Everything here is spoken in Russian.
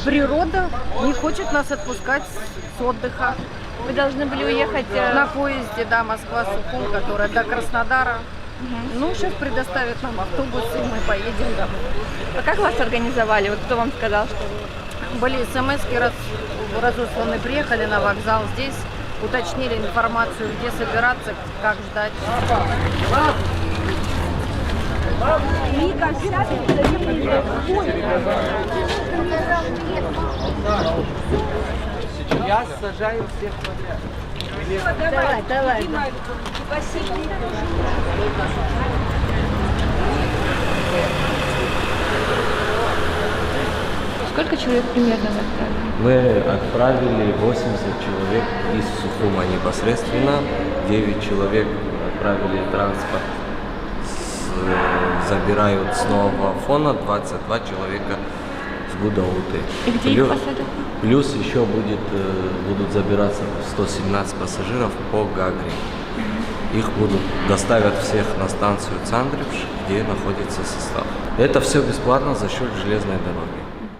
природа не хочет нас отпускать с отдыха. Вы должны были уехать... На поезде, да, Москва-Сухум, которая до Краснодара. Ну, сейчас предоставят нам автобус, и мы поедем домой. А как вас организовали? Вот кто вам сказал, что... Были смс-ки разосланы, приехали на вокзал здесь, уточнили информацию, где собираться, как ждать. Я сажаю всех подряд. Давай. Спасибо. Сколько человек примерно вы отправили? Мы отправили 80 человек из Сухума непосредственно, 9 человек отправили транспорт, забирают с Нового Афона, 22 человека с Гудауты. И где их посадят? Плюс еще будут забираться 117 пассажиров по Гагре. Их доставят всех на станцию Цандрипш, где находится состав. Это все бесплатно за счет железной дороги.